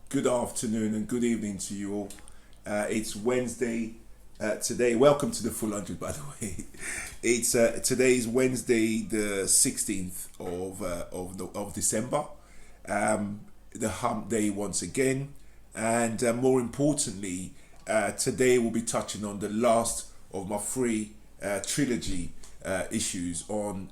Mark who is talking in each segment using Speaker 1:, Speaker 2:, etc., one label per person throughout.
Speaker 1: Good afternoon and good evening to you all. It's Wednesday today. Welcome to the Full 100, by the way. It's today's Wednesday, the 16th of December. The hump day once again, and more importantly, today we'll be touching on the last of my three trilogy issues on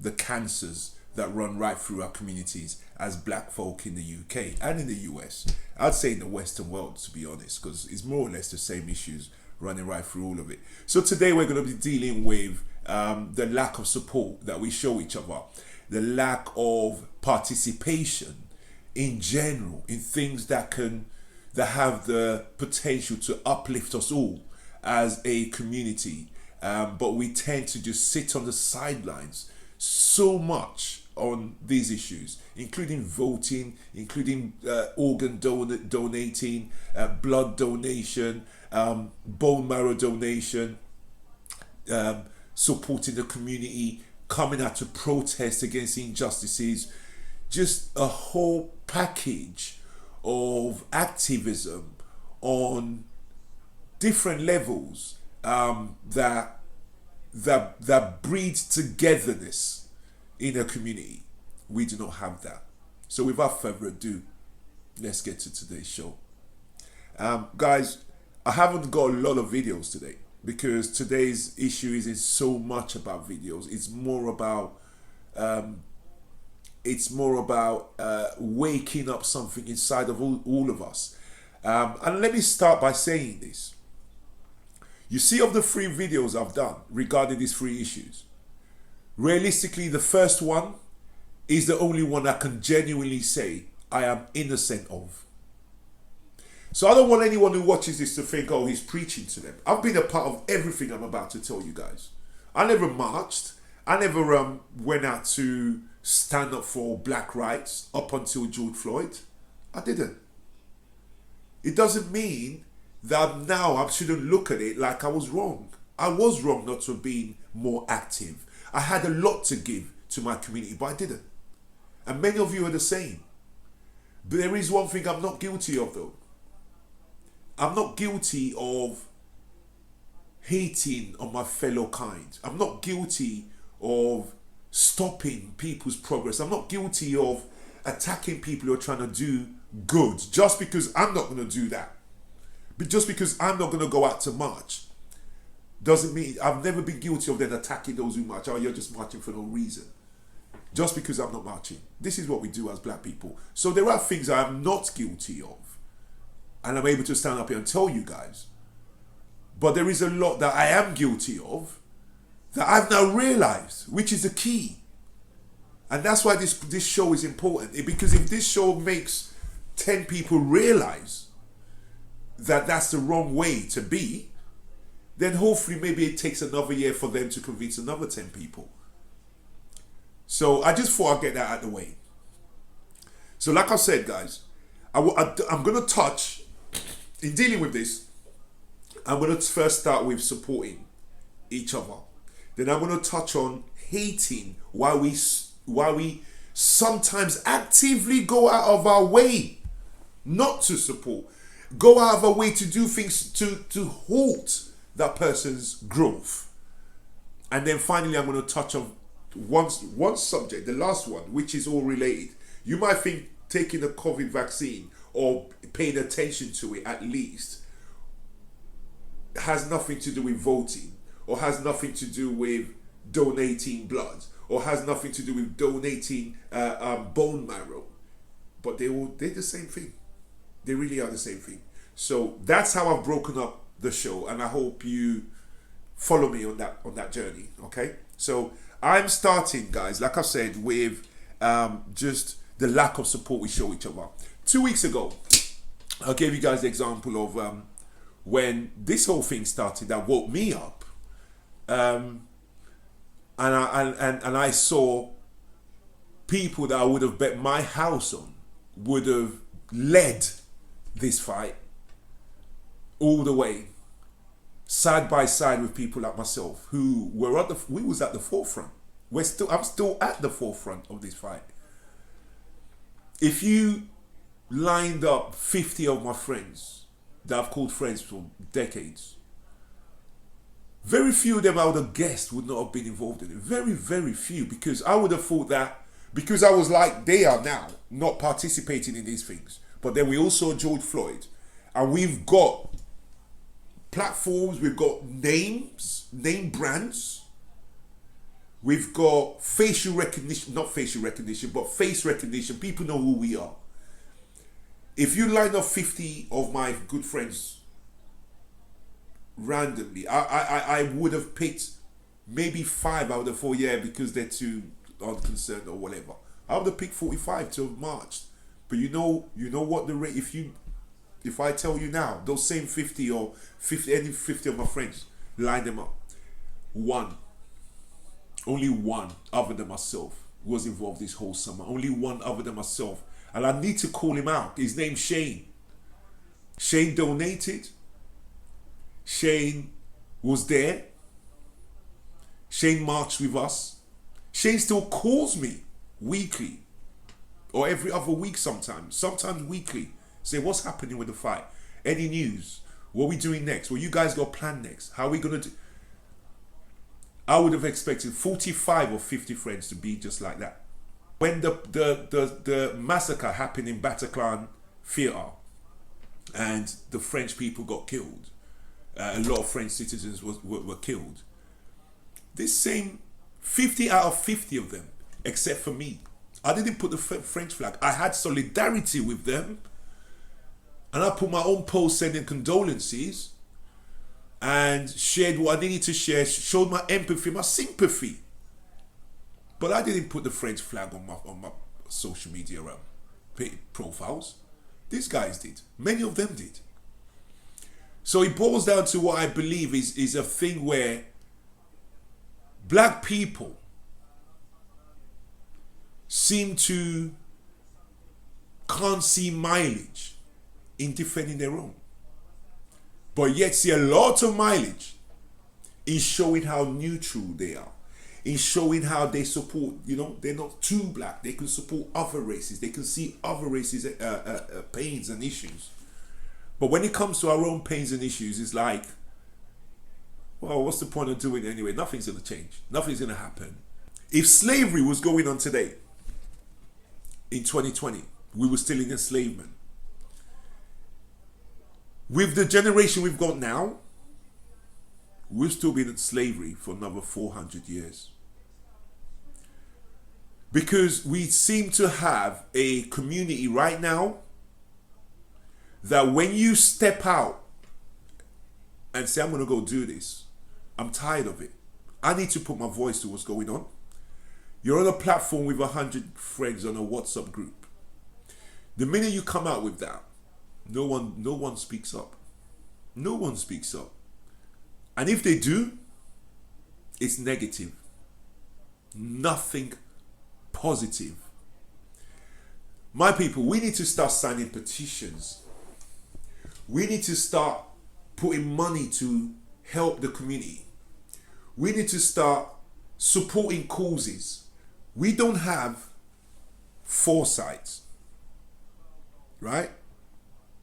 Speaker 1: the cancers that run right through our communities as black folk in the UK and in the US. I'd say in the Western world, to be honest, because it's more or less the same issues running right through all of it. So today we're going to be dealing with the lack of support that we show each other, the lack of participation in general in things that have the potential to uplift us all as a community. But we tend to just sit on the sidelines so much on these issues, including voting, including organ donating, blood donation, bone marrow donation, supporting the community, coming out to protest against injustices, just a whole package of activism on different levels that breeds togetherness in a community. We do not have that. So without further ado, let's get to today's show. Guys, I haven't got a lot of videos today because today's issue isn't so much about videos. It's more about waking up something inside of all of us. And let me start by saying this. You see, of the three videos I've done regarding these three issues, realistically, the first one is the only one I can genuinely say I am innocent of. So I don't want anyone who watches this to think, oh, he's preaching to them. I've been a part of everything I'm about to tell you guys. I never marched. I never went out to stand up for black rights up until George Floyd. I didn't. It doesn't mean that now I shouldn't look at it like I was wrong. I was wrong not to have been more active. I had a lot to give to my community, but I didn't. And many of you are the same. But there is one thing I'm not guilty of, though. I'm not guilty of hating on my fellow kind. I'm not guilty of stopping people's progress. I'm not guilty of attacking people who are trying to do good just because I'm not going to do that. But just because I'm not going to go out to march doesn't mean I've never been guilty of then attacking those who march. Oh, you're just marching for no reason. Just because I'm not marching. This is what we do as black people. So there are things I am not guilty of. And I'm able to stand up here and tell you guys. But there is a lot that I am guilty of that I've now realized, which is the key. And that's why this show is important. Because if this show makes 10 people realize that that's the wrong way to be, then hopefully maybe it takes another year for them to convince another 10 people. So I just thought I'd get that out of the way. So like I said, guys, I'm going to touch, in dealing with this, I'm going to first start with supporting each other. Then I'm going to touch on hating why we sometimes actively go out of our way not to support. Go out of our way to do things to halt that person's growth. And then finally, I'm going to touch on one subject, the last one, which is all related. You might think taking the COVID vaccine or paying attention to it at least has nothing to do with voting, or has nothing to do with donating blood, or has nothing to do with donating bone marrow. But they're the same thing. They really are the same thing. So that's how I've broken up the show, and I hope you follow me on that journey. Okay, so I'm starting, guys, like I said, with just the lack of support we show each other. 2 weeks ago, I gave you guys the example of when this whole thing started that woke me up, and I saw people that I would have bet my house on would have led this fight all the way, side by side with people like myself who were we was at the forefront. I'm still at the forefront of this fight. If you lined up 50 of my friends that I've called friends for decades. Very few of them I would have guessed would not have been involved in it. Very, very few, because I would have thought that because I was like they are now, not participating in these things. But then we also George Floyd, and we've got platforms, we've got names, name brands, we've got facial recognition, not facial recognition, but face recognition. People know who we are. If you line up 50 of my good friends randomly, I would have picked maybe 5 out of 4, yeah, because they're too unconcerned or whatever. I would have picked 45 to have marched. But you know what the rate, if I tell you now, those same 50 or 50, any 50 of my friends, line them up. Only one other than myself was involved this whole summer. Only one other than myself. And I need to call him out. His name's Shane. Shane donated. Shane was there. Shane marched with us. Shane still calls me weekly or every other week sometimes weekly. Say, what's happening with the fight? Any news? What are we doing next? What you guys got planned next? How are we going to do? I would have expected 45 or 50 friends to be just like that. When the massacre happened in Bataclan Theatre and the French people got killed, a lot of French citizens were killed. This same 50 out of 50 of them, except for me, I didn't put the French flag. I had solidarity with them, and I put my own post sending condolences and shared what I needed to share, showed my empathy, my sympathy. But I didn't put the French flag on my social media profiles. These guys did. Many of them did. So it boils down to what I believe is a thing where black people seem to can't see mileage in defending their own, but yet see a lot of mileage in showing how neutral they are, in showing how they support, they're not too black. They can support other races. They can see other races' pains and issues. But when it comes to our own pains and issues, it's like, well, what's the point of doing it anyway? Nothing's going to change. Nothing's going to happen. If slavery was going on today, in 2020, we were still in enslavement. With the generation we've got now, we'll still be in slavery for another 400 years. Because we seem to have a community right now that when you step out and say, I'm going to go do this, I'm tired of it, I need to put my voice to what's going on. You're on a platform with 100 friends on a WhatsApp group. The minute you come out with that, no one speaks up. No one speaks up. And if they do, it's negative. Nothing positive. My people, we need to start signing petitions. We need to start putting money to help the community. We need to start supporting causes. We don't have foresight, right?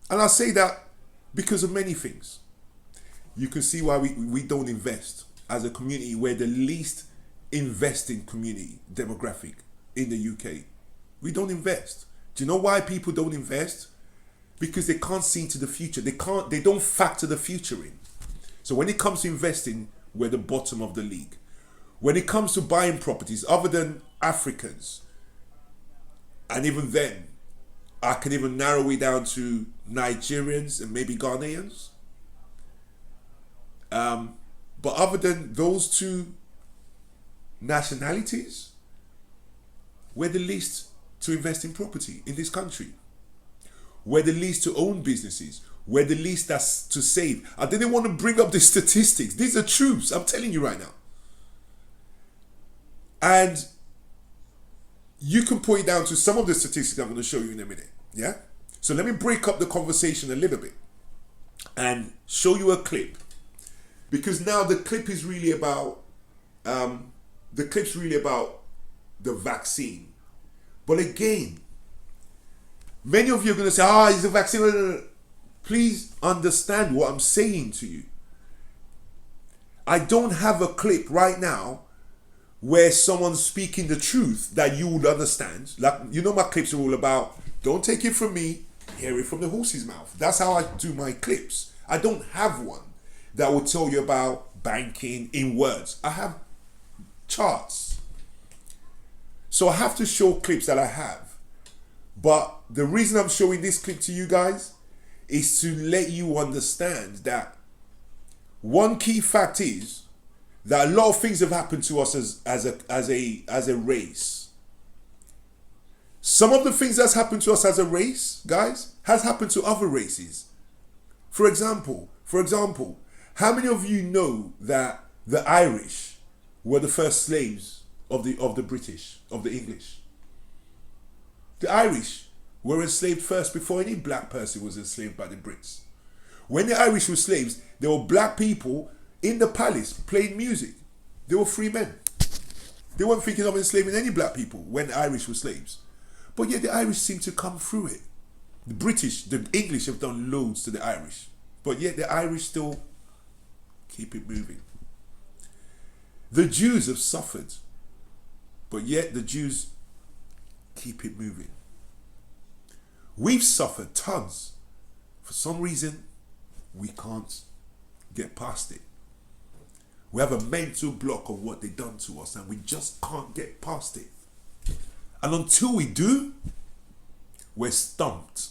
Speaker 1: And I say that because of many things. You can see why we don't invest as a community. We're the least investing community demographic in the UK. We don't invest. Do you know why people don't invest? Because they can't see into the future. They don't factor the future in. So when it comes to investing, we're the bottom of the league. When it comes to buying properties, other than Africans, and even then, I can even narrow it down to Nigerians and maybe Ghanaians. But other than those two nationalities, we're the least to invest in property in this country. We're the least to own businesses. We're the least that's to save. I didn't want to bring up the statistics. These are truths. I'm telling you right now. And you can point down to some of the statistics I'm going to show you in a minute. Yeah? So let me break up the conversation a little bit and show you a clip. Because now the clip is really about the vaccine. But again, Many of you are going to say, it's a vaccine. Please understand what I'm saying to you. I don't have a clip right now where someone's speaking the truth that you would understand. Like, you know, my clips are all about, don't take it from me, hear it from the horse's mouth. That's how I do my clips. I don't have one that will tell you about banking in words. I have charts. So I have to show clips that I have. But the reason I'm showing this clip to you guys is to let you understand that one key fact is that a lot of things have happened to us as a race. Some of the things that's happened to us as a race, guys, has happened to other races. For example, how many of you know that the Irish were the first slaves of the British, of the English? The Irish were enslaved first before any black person was enslaved by the Brits. When the Irish were slaves, there were black people in the palace playing music. They were free men. They weren't thinking of enslaving any black people when the Irish were slaves. But yet the Irish seem to come through it. The British, the English have done loads to the Irish. But yet the Irish still keep it moving. The Jews have suffered. But yet the Jews keep it moving. We've suffered tons. For some reason, we can't get past it. We have a mental block of what they've done to us and we just can't get past it. And until we do, we're stumped.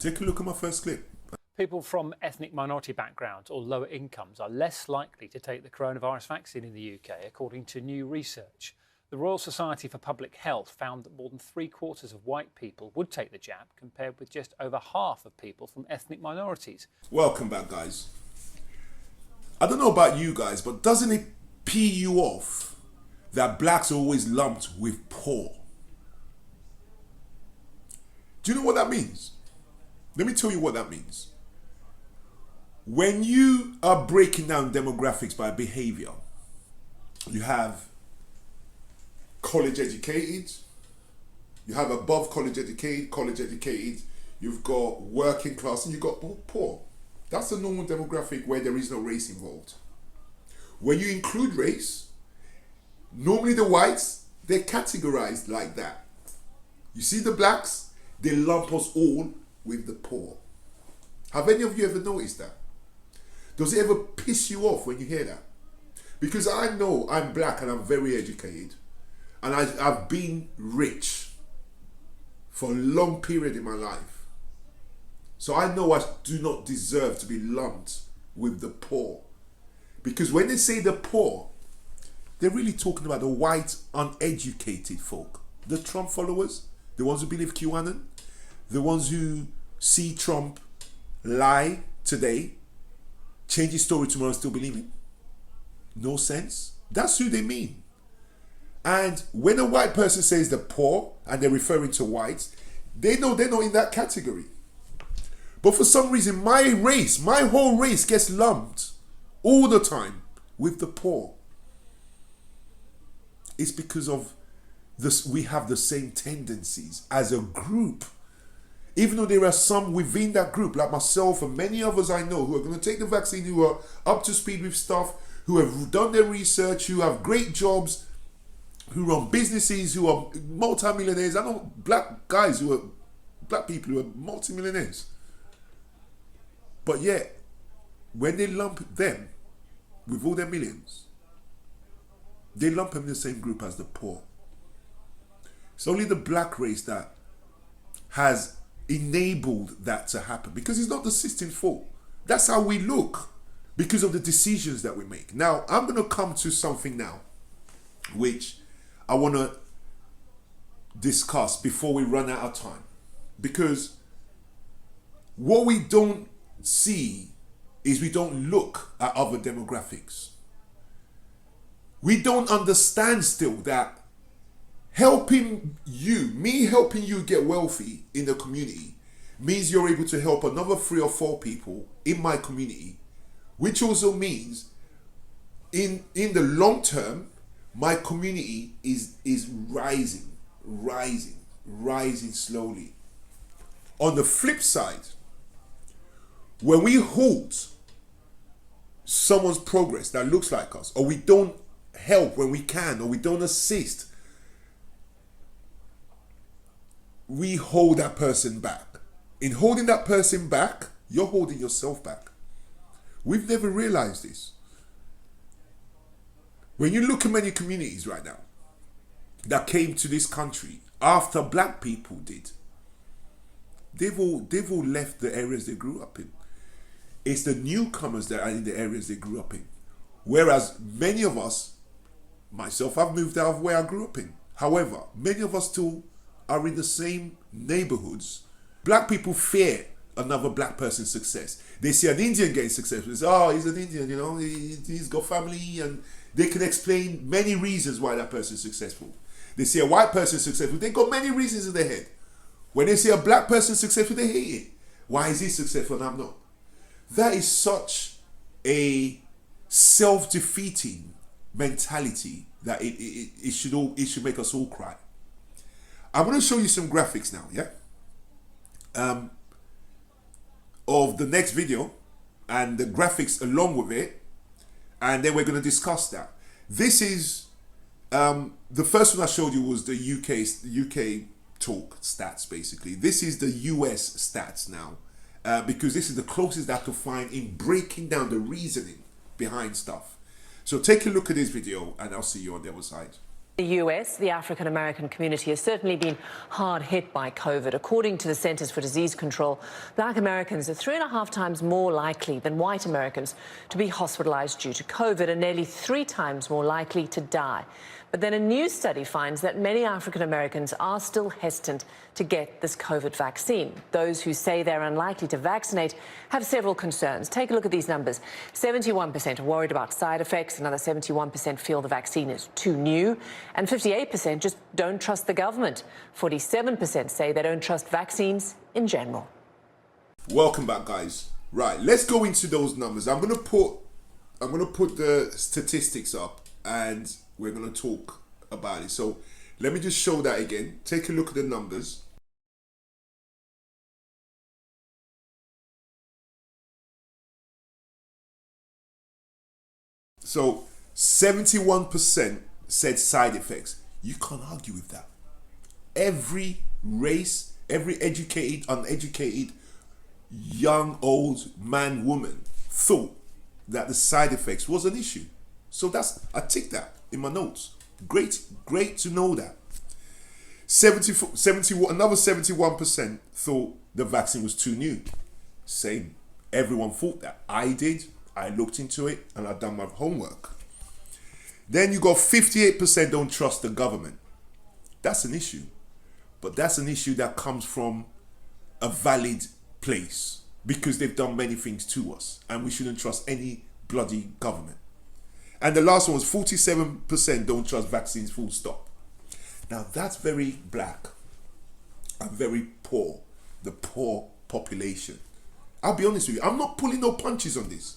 Speaker 1: Take a look at my first clip.
Speaker 2: People from ethnic minority backgrounds or lower incomes are less likely to take the coronavirus vaccine in the UK, according to new research. The Royal Society for Public Health found that more than 3/4 of white people would take the jab, compared with just over half of people from ethnic minorities.
Speaker 1: Welcome back, guys. I don't know about you guys, but doesn't it pee you off that blacks are always lumped with poor? Do you know what that means? Let me tell you what that means. When you are breaking down demographics by behavior, you have college educated, you have above college educated, you've got working class, and you've got poor. That's a normal demographic where there is no race involved. When you include race, normally the whites, they're categorized like that. You see the blacks, they lump us all with the poor. Have any of you ever noticed that? Does it ever piss you off when you hear that? Because I know I'm black and I'm very educated. And I've been rich for a long period in my life. So I know I do not deserve to be lumped with the poor. Because when they say the poor, they're really talking about the white, uneducated folk. The Trump followers, the ones who believe QAnon, the ones who see Trump lie today, change his story tomorrow and still believe it. No sense. That's who they mean. And when a white person says the poor, and they're referring to whites, they know they're not in that category. But for some reason, my whole race gets lumped all the time with the poor. It's because of this, we have the same tendencies as a group. Even though there are some within that group, like myself and many others I know, who are going to take the vaccine, who are up to speed with stuff, who have done their research, who have great jobs, who run businesses, who are multi-millionaires. I know black people who are multi-millionaires. But yet, when they lump them with all their millions, they lump them in the same group as the poor. It's only the black race that has enabled that to happen, because it's not the system's fault. That's how we look because of the decisions that we make. Now, I'm going to come to something now which I want to discuss before we run out of time. Because what we don't see is we don't look at other demographics. We don't understand still that helping you get wealthy in the community means you're able to help another 3 or 4 people in my community, which also means in the long term, my community is rising slowly. On the flip side, when we halt someone's progress that looks like us, or we don't help when we can, or we don't assist, we hold that person back. In holding that person back, you're holding yourself back. We've never realized this. When you look at many communities right now that came to this country after black people did, they've all left the areas they grew up in. It's the newcomers that are in the areas they grew up in. Whereas many of us, myself, I've moved out of where I grew up in. However, many of us still are in the same neighborhoods. Black people fear another black person's success. They see an Indian getting successful. They say, oh, he's an Indian, you know, he's got family, and they can explain many reasons why that person is successful. They see a white person successful, they got many reasons in their head. When they see a black person successful, they hate it. Why is he successful and I'm not? That is such a self-defeating mentality that it should make us all cry. I'm going to show you some graphics now, yeah? Of the next video and the graphics along with it, and then we're going to discuss that. This is the first one I showed you was the UK talk stats, basically. This is the US stats now, because this is the closest I could find in breaking down the reasoning behind stuff. So take a look at this video and I'll see you on the other side.
Speaker 3: The US, the African American community, has certainly been hard hit by COVID. According to the Centers for Disease Control, black Americans are 3.5 times more likely than white Americans to be hospitalized due to COVID and nearly 3 times more likely to die. But then a new study finds that many African Americans are still hesitant to get this COVID vaccine. Those who say they're unlikely to vaccinate have several concerns. Take a look at these numbers. 71% are worried about side effects, another 71% feel the vaccine is too new, and 58% just don't trust the government. 47% say they don't trust vaccines in general.
Speaker 1: Welcome back, guys. Right, let's go into those numbers. I'm gonna put the statistics up and we're going to talk about it. So let me just show that again. Take a look at the numbers. So 71% said side effects. You can't argue with that. Every race, every educated, uneducated, young, old, man, woman thought that the side effects was an issue. So I tick that in my notes. Great to know that. 71, another 71% thought the vaccine was too new. Same. Everyone thought that. I did. I looked into it and I've done my homework. Then you got 58% don't trust the government. That's an issue. But that's an issue that comes from a valid place because they've done many things to us and we shouldn't trust any bloody government. And the last one was 47% don't trust vaccines, full stop. Now that's very black and very poor, the poor population. I'll be honest with you, I'm not pulling no punches on this.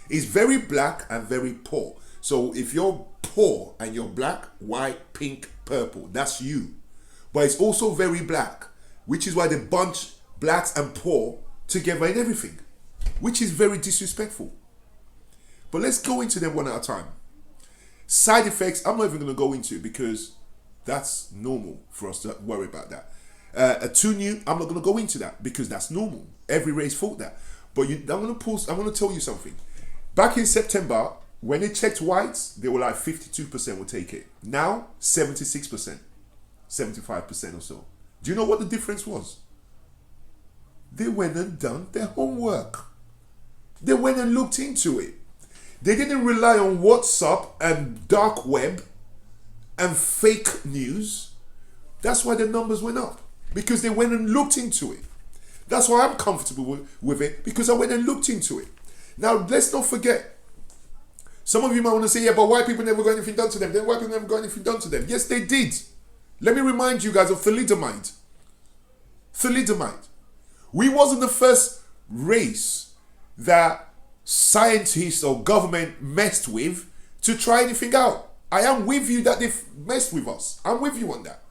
Speaker 1: It's very black and very poor. So if you're poor and you're black, white, pink, purple, that's you. But it's also very black, which is why they bunch blacks and poor together in everything, which is very disrespectful. But let's go into them one at a time. Side effects, I'm not even going to go into because that's normal for us to worry about that. Too new, I'm not going to go into that because that's normal. Every race thought that. But I'm going to tell you something. Back in September, when they checked whites, they were like 52% would take it. Now, 76%, 75% or so. Do you know what the difference was? They went and done their homework. They went and looked into it. They didn't rely on WhatsApp and dark web and fake news. That's why the numbers went up. Because they went and looked into it. That's why I'm comfortable with it, because I went and looked into it. Now, let's not forget. Some of you might want to say, yeah, but white people never got anything done to them. Then white people never got anything done to them. Yes, they did. Let me remind you guys of thalidomide. Thalidomide. We wasn't the first race that scientists or government messed with to try anything out. I am with you that they've messed with us. I'm with you on that.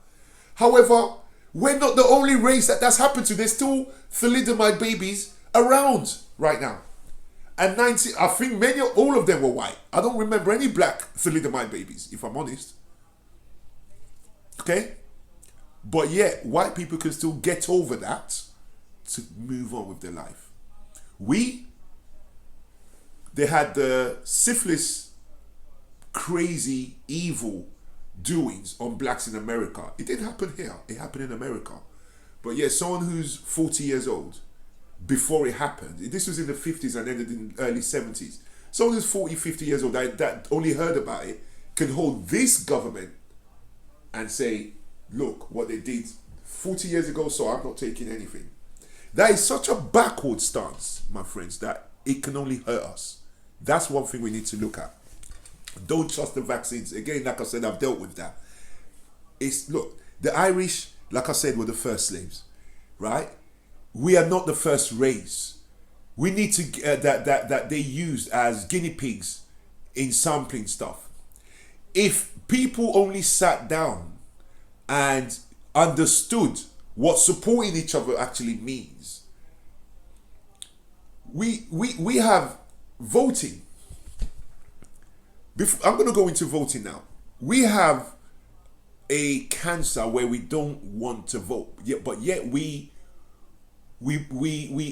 Speaker 1: However, We're not the only race that's happened to. There's still thalidomide babies around right now. And I think all of them were white. I don't remember any black thalidomide babies, if I'm honest. Okay? But yet, white people can still get over that to move on with their life. They had the syphilis, crazy, evil doings on blacks in America. It didn't happen here. It happened in America. But yeah, someone who's 40 years old, before it happened, this was in the 50s and ended in the early 70s. Someone who's 40, 50 years old that only heard about it can hold this government and say, look what they did 40 years ago, so I'm not taking anything. That is such a backward stance, my friends, that it can only hurt us. That's one thing we need to look at. Don't trust the vaccines. Again, like I said, I've dealt with that. Look, the Irish, like I said, were the first slaves, right? We are not the first race. We need to that they used as guinea pigs in sampling stuff. If people only sat down and understood what supporting each other actually means, we have voting. I'm going to go into voting now. We have a cancer where we don't want to vote, but yet we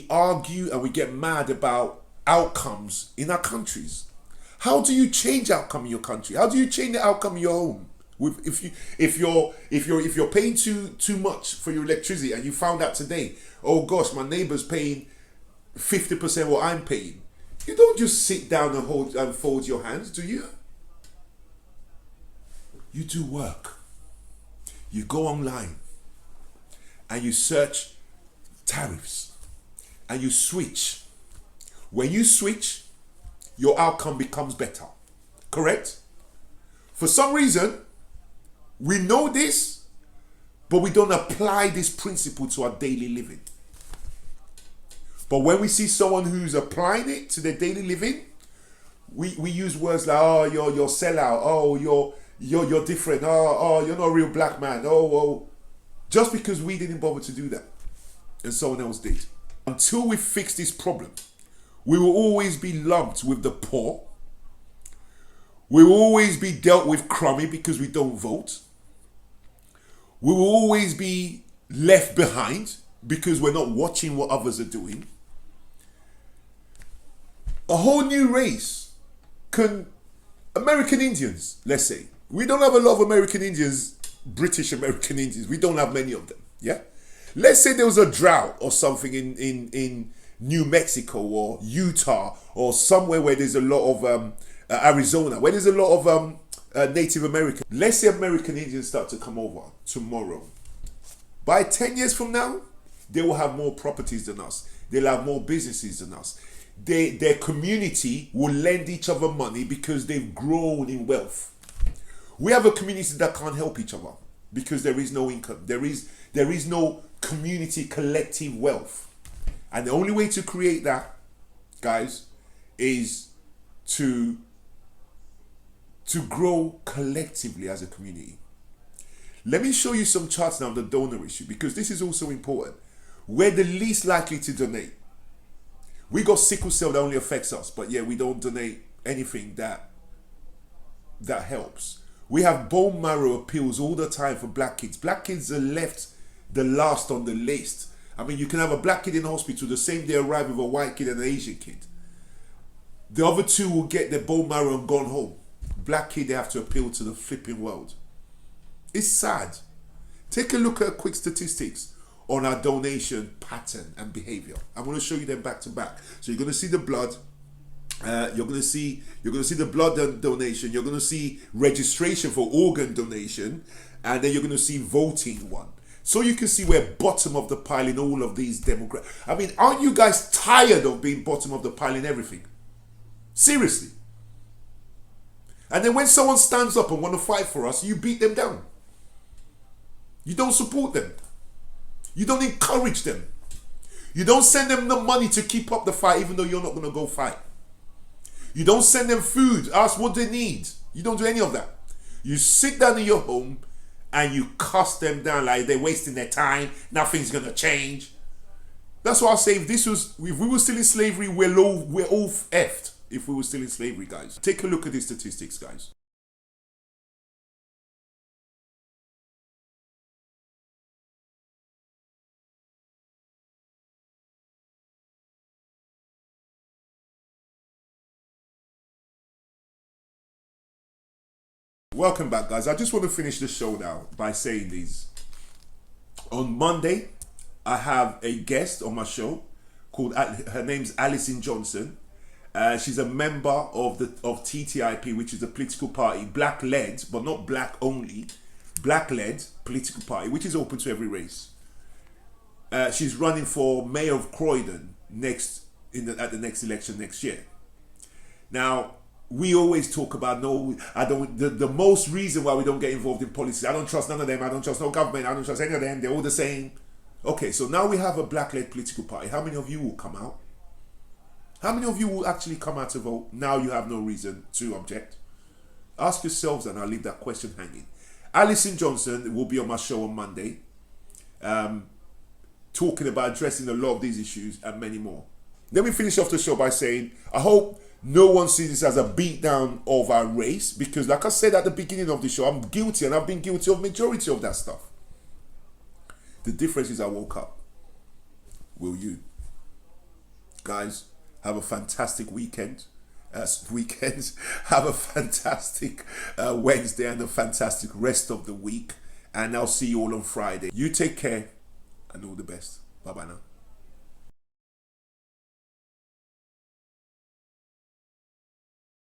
Speaker 1: argue and we get mad about outcomes in our countries. How do you change outcome in your country? How do you change the outcome in your home? If you're paying too much for your electricity and you found out today, oh gosh, my neighbor's paying 50% what I'm paying. You don't just sit down and fold your hands, do you? You do work. You go online and you search tariffs and you switch. When you switch, your outcome becomes better. Correct? For some reason, we know this, but we don't apply this principle to our daily living. But when we see someone who's applying it to their daily living, we use words like, oh, you're sellout, oh, you're different, oh, you're not a real black man, oh, just because we didn't bother to do that and someone else did. Until we fix this problem, we will always be lumped with the poor. We will always be dealt with crummy because we don't vote. We will always be left behind because we're not watching what others are doing. A whole new race American Indians, let's say. We don't have a lot of American Indians, British American Indians. We don't have many of them, yeah? Let's say there was a drought or something in New Mexico or Utah or somewhere where there's a lot of Arizona, where there's a lot of Native American. Let's say American Indians start to come over tomorrow. By 10 years from now, they will have more properties than us. They'll have more businesses than us. Their community will lend each other money because they've grown in wealth. We have a community that can't help each other because there is no income. There is no community collective wealth. And the only way to create that, guys, is to grow collectively as a community. Let me show you some charts now on the donor issue, because this is also important. We're the least likely to donate. We got sickle cell that only affects us, but yeah, we don't donate anything that helps. We have bone marrow appeals all the time for black kids. Black kids are left the last on the list. I mean, you can have a black kid in the hospital the same day arrive with a white kid and an Asian kid. The other two will get their bone marrow and gone home. Black kid, they have to appeal to the flipping world. It's sad. Take a look at quick statistics on our donation pattern and behavior. I'm going to show you them back to back. So you're going to see the blood. You're going to see the blood donation. You're going to see registration for organ donation, and then you're going to see voting one. So you can see we're bottom of the pile in all of these demographics. I mean, aren't you guys tired of being bottom of the pile in everything? Seriously. And then when someone stands up and want to fight for us, you beat them down. You don't support them. You don't encourage them. You don't send them the money to keep up the fight, even though you're not going to go fight. You don't send them food, ask what they need. You don't do any of that. You sit down in your home and you cuss them down like they're wasting their time, nothing's gonna change. That's why I say if we were still in slavery, we're all effed if we were still in slavery, guys. Take a look at these statistics, guys. Welcome back, guys. I just want to finish the show now by saying these. On Monday, I have a guest on my show called, her name's Alison Johnson. She's a member of TTIP, which is a political party, black-led, but not black only, black-led political party, which is open to every race. She's running for mayor of Croydon at the next election next year. Now, we always talk about the most reason why we don't get involved in politics. I don't trust none of them. I don't trust no government. I don't trust any of them. They're all the same. Okay, so now we have a black-led political party. How many of you will come out? How many of you will actually come out to vote? Now you have no reason to object. Ask yourselves, and I'll leave that question hanging. Alison Johnson will be on my show on Monday, talking about addressing a lot of these issues and many more. Let me finish off the show by saying, I hope no one sees this as a beatdown of our race, because like I said at the beginning of the show, I'm guilty, and I've been guilty of majority of that stuff. The difference is I woke up. Will you? Guys, have a fantastic weekend. Have a fantastic Wednesday and a fantastic rest of the week. And I'll see you all on Friday. You take care and all the best. Bye-bye now.